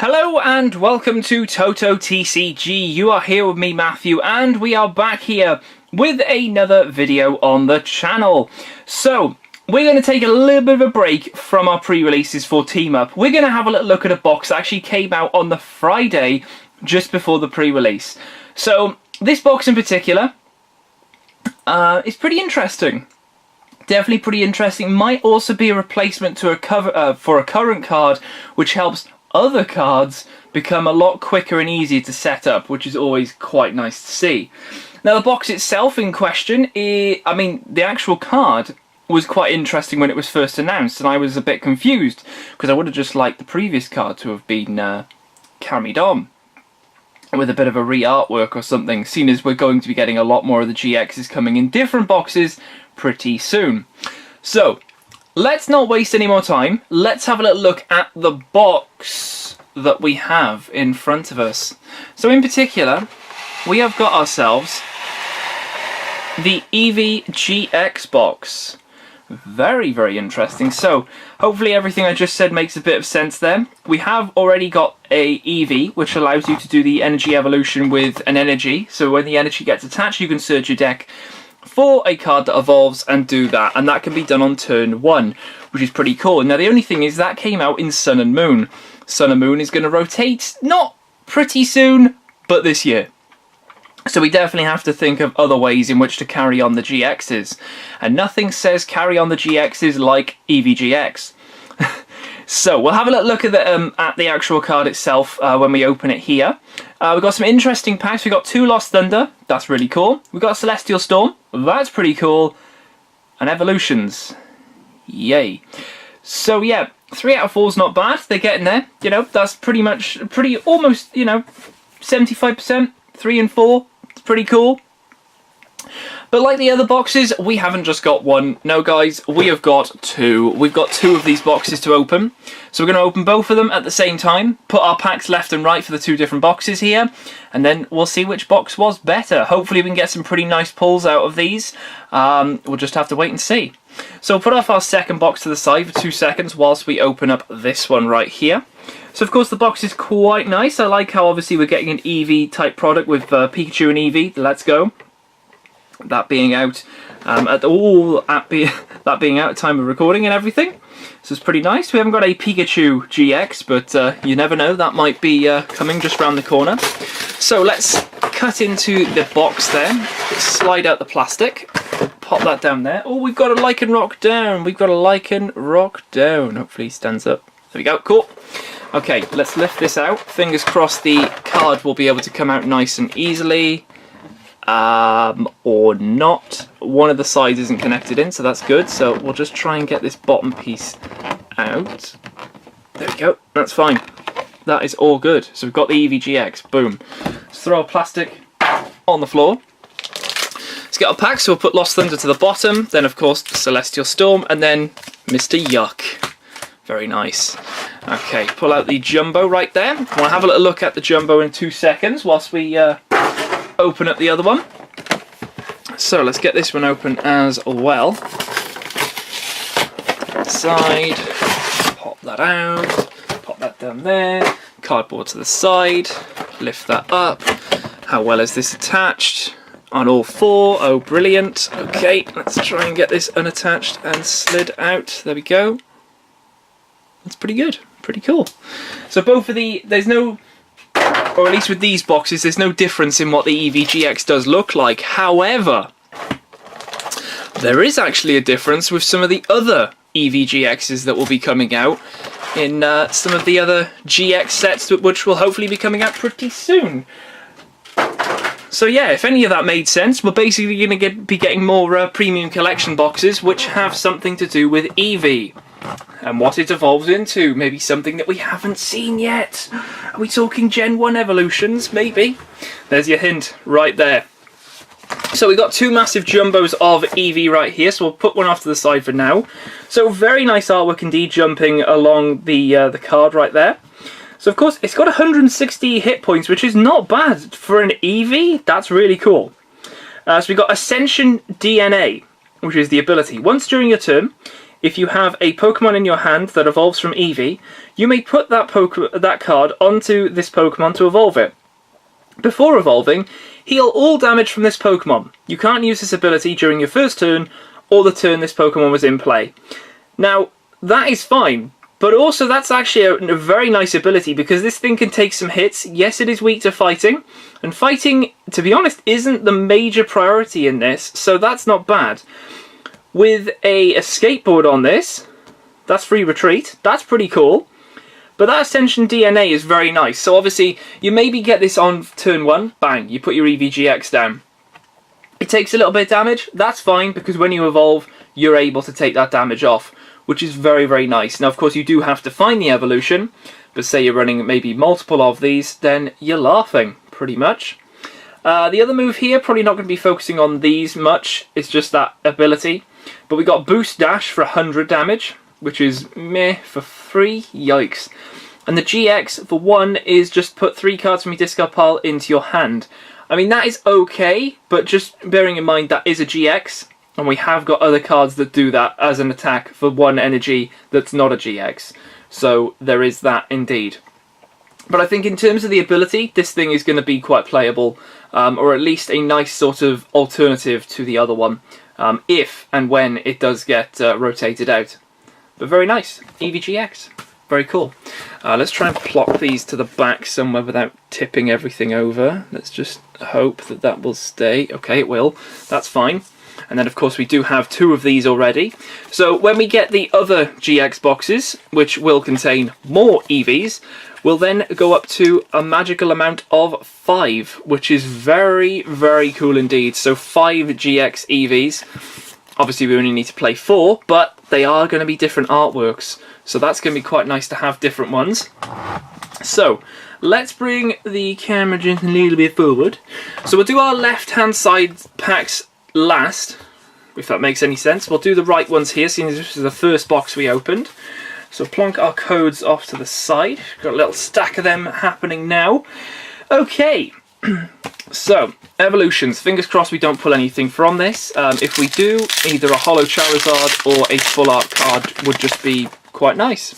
Hello and welcome to Toto TCG. You are here with me, Matthew, and we are back here with another video on the channel. So, we're going to take a little bit of a break from our pre-releases for Team Up. We're going to have a little look at a box that actually came out on the Friday just before the pre-release. So, this box in particular is pretty interesting. Definitely pretty interesting. Might also be a replacement to a cover for a current card, which helps other cards become a lot quicker and easier to set up, which is always quite nice to see. Now, the box itself in question, the actual card was quite interesting when it was first announced, and I was a bit confused because I would have just liked the previous card to have been carried on with a bit of a re-artwork or something, seeing as we're going to be getting a lot more of the GXs coming in different boxes pretty soon. So, let's not waste any more time. Let's have a little look at the box that we have in front of us. So in particular, we have got ourselves the Eevee GX Box. Very, very interesting. So, hopefully everything I just said makes a bit of sense there. We have already got a Eevee, which allows you to do the energy evolution with an energy. So when the energy gets attached, you can search your deck for a card that evolves and do that, and that can be done on turn 1, which is pretty cool. Now the only thing is that came out in Sun and Moon. Sun and Moon is going to rotate, not pretty soon, but this year. So we definitely have to think of other ways in which to carry on the GXs, and nothing says carry on the GXs like Eevee GX. So we'll have a look at the actual card itself when we open it here. We've got some interesting packs. We've got 2 Lost Thunder, that's really cool. We've got Celestial Storm, that's pretty cool. And Evolutions, yay. So yeah, 3 out of 4 is not bad, they're getting there. You know, that's almost, 75%, 3 and 4, it's pretty cool. But like the other boxes, we haven't just got one. No, guys, we have got 2. We've got 2 of these boxes to open. So we're going to open both of them at the same time, put our packs left and right for the 2 different boxes here, and then we'll see which box was better. Hopefully we can get some pretty nice pulls out of these. We'll just have to wait and see. So we'll put off our second box to the side for 2 seconds whilst we open up this one right here. So of course the box is quite nice. I like how obviously we're getting an Eevee type product with Pikachu and Eevee. Let's go. That being out that being out at time of recording and everything, so it's pretty nice. We haven't got a Pikachu GX, but you never know, that might be coming just around the corner. So let's cut into the box then, slide out the plastic, pop that down there. Oh, we've got a Lycanroc down. We've got a Lycanroc down. Hopefully he stands up. There we go. Cool. Okay, let's lift this out. Fingers crossed the card will be able to come out nice and easily. Or not. One of the sides isn't connected in, so that's good. So we'll just try and get this bottom piece out. There we go. That's fine. That is all good. So we've got the Eevee GX. Boom. Let's throw our plastic on the floor. Let's get our pack. So we'll put Lost Thunder to the bottom. Then, of course, Celestial Storm. And then Mr. Yuck. Very nice. Okay, pull out the Jumbo right there. We'll have a little look at the Jumbo in 2 seconds whilst we open up the other one. So let's get this one open as well. Side, pop that out, pop that down there, cardboard to the side, lift that up. How well is this attached? On all 4, oh brilliant. Okay, let's try and get this unattached and slid out. There we go. That's pretty good, pretty cool. So both of there's no, or at least with these boxes, there's no difference in what the Eevee GX does look like. However, there is actually a difference with some of the other Eevee GXs that will be coming out in some of the other GX sets, which will hopefully be coming out pretty soon. So yeah, if any of that made sense, we're basically going to be getting more premium collection boxes which have something to do with Eevee and what it evolves into. Maybe something that we haven't seen yet. Are we talking Gen 1 evolutions? Maybe. There's your hint right there. So we've got 2 massive jumbos of Eevee right here, so we'll put one off to the side for now. So very nice artwork indeed, jumping along the card right there. So of course it's got 160 hit points, which is not bad for an Eevee. That's really cool. So we've got Ascension DNA, which is the ability. Once during your turn, if you have a Pokemon in your hand that evolves from Eevee, you may put that card onto this Pokemon to evolve it. Before evolving, heal all damage from this Pokemon. You can't use this ability during your first turn or the turn this Pokemon was in play. Now, that is fine, but also that's actually a very nice ability because this thing can take some hits. Yes, it is weak to fighting, and fighting, to be honest, isn't the major priority in this, so that's not bad. With a escape board on this, that's free retreat, that's pretty cool. But that Ascension DNA is very nice. So obviously, you maybe get this on turn 1, bang, you put your Eevee GX down. It takes a little bit of damage, that's fine, because when you evolve, you're able to take that damage off, which is very, very nice. Now, of course, you do have to find the evolution, but say you're running maybe multiple of these, then you're laughing, pretty much. The other move here, probably not going to be focusing on these much, it's just that ability. But we got Boost Dash for 100 damage, which is meh for 3, yikes. And the GX for 1 is just put 3 cards from your discard pile into your hand. I mean, that is okay, but just bearing in mind that is a GX, and we have got other cards that do that as an attack for 1 energy that's not a GX. So there is that indeed. But I think in terms of the ability, this thing is going to be quite playable, or at least a nice sort of alternative to the other one, if and when it does get rotated out. But very nice, Eevee GX, very cool. Let's try and plop these to the back somewhere without tipping everything over. Let's just hope that that will stay. Okay, it will, that's fine. And then of course we do have 2 of these already. So when we get the other GX boxes, which will contain more Eevees, we'll then go up to a magical amount of 5, which is very, very cool indeed. So 5 GX Eevees. Obviously we only need to play 4, but they are going to be different artworks. So that's going to be quite nice to have different ones. So let's bring the camera just a little bit forward. So we'll do our left-hand side packs last, if that makes any sense. We'll do the right ones here, seeing as this is the first box we opened. So plonk our codes off to the side. Got a little stack of them happening now. Okay, so evolutions. Fingers crossed we don't pull anything from this. If we do, either a holo Charizard or a full art card would just be quite nice.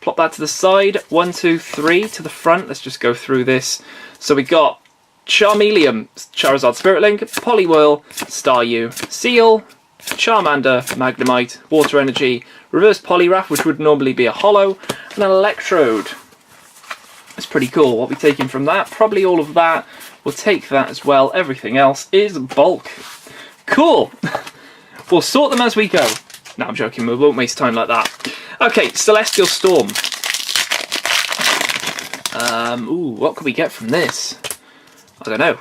Plop that to the side. 1, 2, 3 to the front. Let's just go through this. So we got Charmeleon, Charizard Spirit Link, Poliwhirl, Staryu, Seal, Charmander, Magnemite, Water Energy, Reverse Poliwrath, which would normally be a holo, and an Electrode. That's pretty cool. What are we taking from that? Probably all of that. We'll take that as well. Everything else is bulk. Cool. We'll sort them as we go. No, I'm joking. We won't waste time like that. Okay, Celestial Storm. Ooh, what could we get from this? I don't know.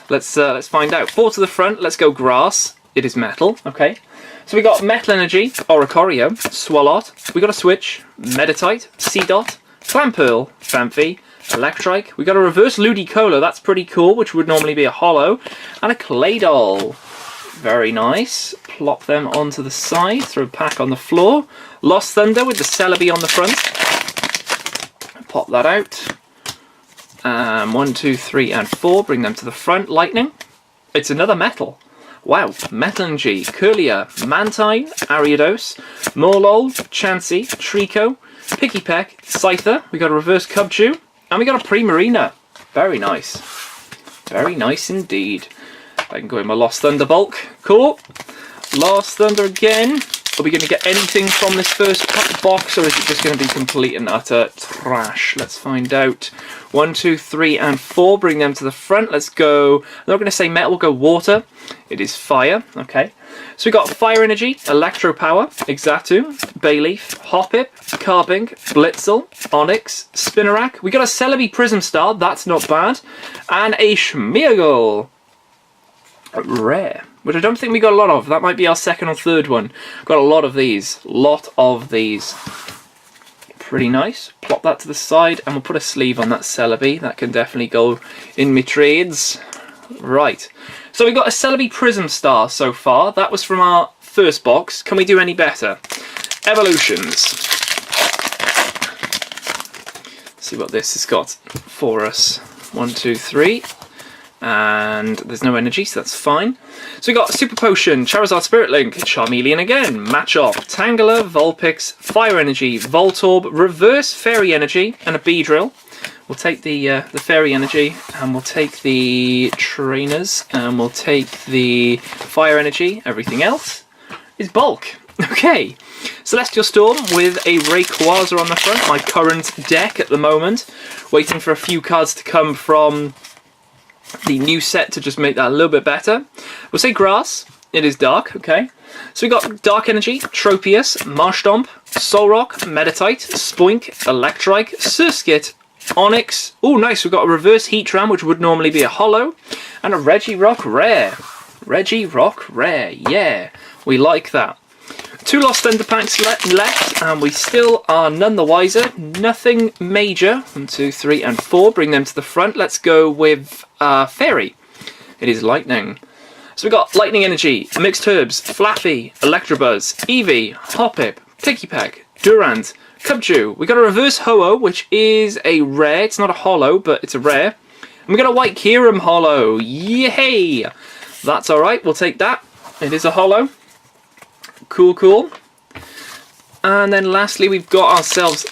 Let's find out. 4 to the front. Let's go Grass. It is metal. Okay. So we got Metal Energy, Oricorio, Swalot. We got a Switch, Meditite, Seedot, Clamperl, Phanpy, Electrike. We got a Reverse Ludicolo. That's pretty cool, which would normally be a holo, and a Claydol. Very nice. Plop them onto the side. Throw a pack on the floor. Lost Thunder with the Celebi on the front. Pop that out. 1, 2, 3, and 4. Bring them to the front. Lightning. It's another metal. Wow. Metal Energy, Curlier, Mantine, Ariados, Morlul, Chansey, Trico, Pikipek, Scyther. We got a Reverse Cubchoo, and we got a Primarina. Very nice. Very nice indeed. I can go in my Lost Thunder bulk. Cool. Lost Thunder again. Are we going to get anything from this first box, or is it just going to be complete and utter trash? Let's find out. 1, 2, 3, and 4. Bring them to the front. Let's go. I'm not going to say metal. We'll go water. It is fire. Okay. So we got Fire Energy, Electro Power, Exatu, Bayleaf, Hoppip, Carbink, Blitzel, Onyx, Spinarak. We got a Celebi Prism Star. That's not bad. And a Schmeargle. Rare, which I don't think we got a lot of. That might be our second or third one. Got a lot of these. Lot of these. Pretty nice. Plop that to the side, and we'll put a sleeve on that Celebi. That can definitely go in my trades. Right. So we got a Celebi Prism Star so far. That was from our first box. Can we do any better? Evolutions. Let's see what this has got for us. 1, 2, 3. And there's no energy, so that's fine. So we got Super Potion, Charizard Spirit Link, Charmeleon again, Machop, Tangela, Vulpix, Fire Energy, Voltorb, Reverse Fairy Energy, and a Beedrill. We'll take the Fairy Energy, and we'll take the Trainers, and we'll take the Fire Energy. Everything else is bulk. Okay, Celestial Storm with a Rayquaza on the front, my current deck at the moment. Waiting for a few cards to come from the new set to just make that a little bit better. We'll say Grass. It is dark, okay. So we got Dark Energy, Tropius, Marshtomp, Solrock, Meditite, Spoink, Electrike, Surskit, Onix. Oh, nice. We've got a Reverse Heatran, which would normally be a Holo, and a Regirock Rare. Regirock Rare, yeah. We like that. 2 Lost Thunder Packs left, and we still are none the wiser. Nothing major. 1, 2, 3, and 4. Bring them to the front. Let's go with Fairy. It is Lightning. So we got Lightning Energy, Mixed Herbs, Flaffy, Electabuzz, Eevee, Hoppip, Pikipek, Durant, Cubchoo. We got a Reverse Ho-Oh, which is a rare. It's not a holo, but it's a rare. And we got a White Kyurem holo. Yay! That's alright. We'll take that. It is a holo. Cool, cool. And then lastly, we've got ourselves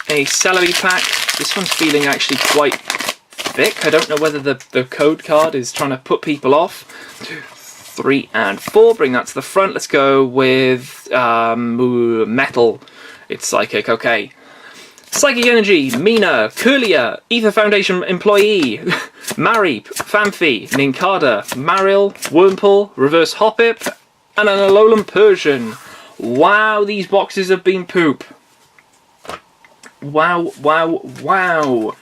a Celebi pack. This one's feeling actually quite thick. I don't know whether the code card is trying to put people off. 2, 3, and 4. Bring that to the front. Let's go with Metal. It's Psychic, okay. Psychic Energy, Mina, Curlia, Ether Foundation Employee, Marip, Phanpy, Nincada, Marill, Wurmple, Reverse Hoppip, and an Alolan Persian. Wow, these boxes have been poop. Wow, wow, wow.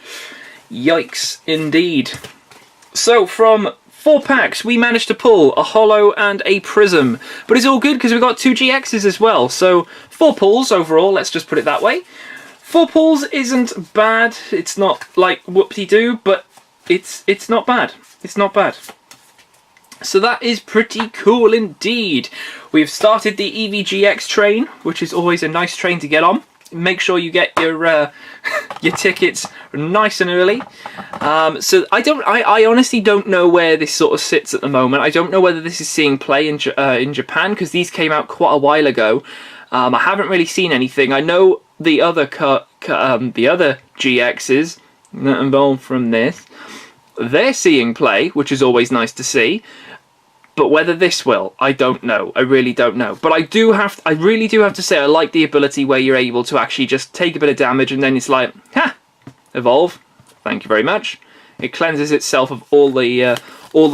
Yikes, indeed. So from 4 packs, we managed to pull a holo and a prism. But it's all good because we've got 2 GXs as well. So 4 pulls overall, let's just put it that way. 4 pulls isn't bad. It's not like whoop-de-doo, but it's not bad. It's not bad. So that is pretty cool indeed. We've started the Eevee GX train, which is always a nice train to get on. Make sure you get your your tickets nice and early. So I honestly don't know where this sort of sits at the moment. I don't know whether this is seeing play in Japan, because these came out quite a while ago. I haven't really seen anything. I know the other GXs that involved from this, they're seeing play, which is always nice to see. But whether this will, I don't know. I really don't know. But I really do have to say I like the ability where you're able to actually just take a bit of damage and then it's like, ha! Evolve. Thank you very much. It cleanses itself of all the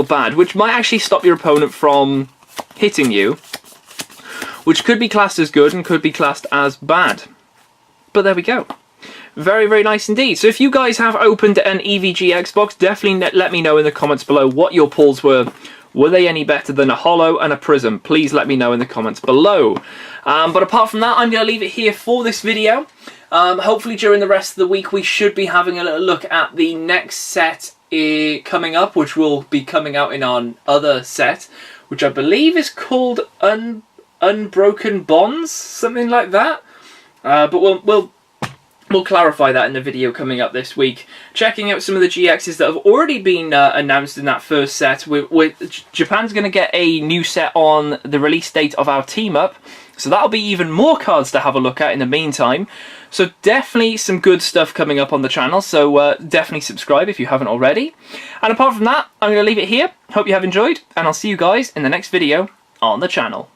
bad, which might actually stop your opponent from hitting you, which could be classed as good and could be classed as bad. But there we go. Very, very nice indeed. So if you guys have opened an Eevee GX box, definitely let me know in the comments below what your pulls were. Were they any better than a holo and a prism? Please let me know in the comments below. But apart from that, I'm going to leave it here for this video. Hopefully during the rest of the week we should be having a little look at the next set coming up, which will be coming out in our other set, which I believe is called Unbroken Bonds, something like that. But we'll clarify that in the video coming up this week. Checking out some of the GXs that have already been announced in that first set. Japan's going to get a new set on the release date of our team up. So that'll be even more cards to have a look at in the meantime. So definitely some good stuff coming up on the channel. So definitely subscribe if you haven't already. And apart from that, I'm going to leave it here. Hope you have enjoyed. And I'll see you guys in the next video on the channel.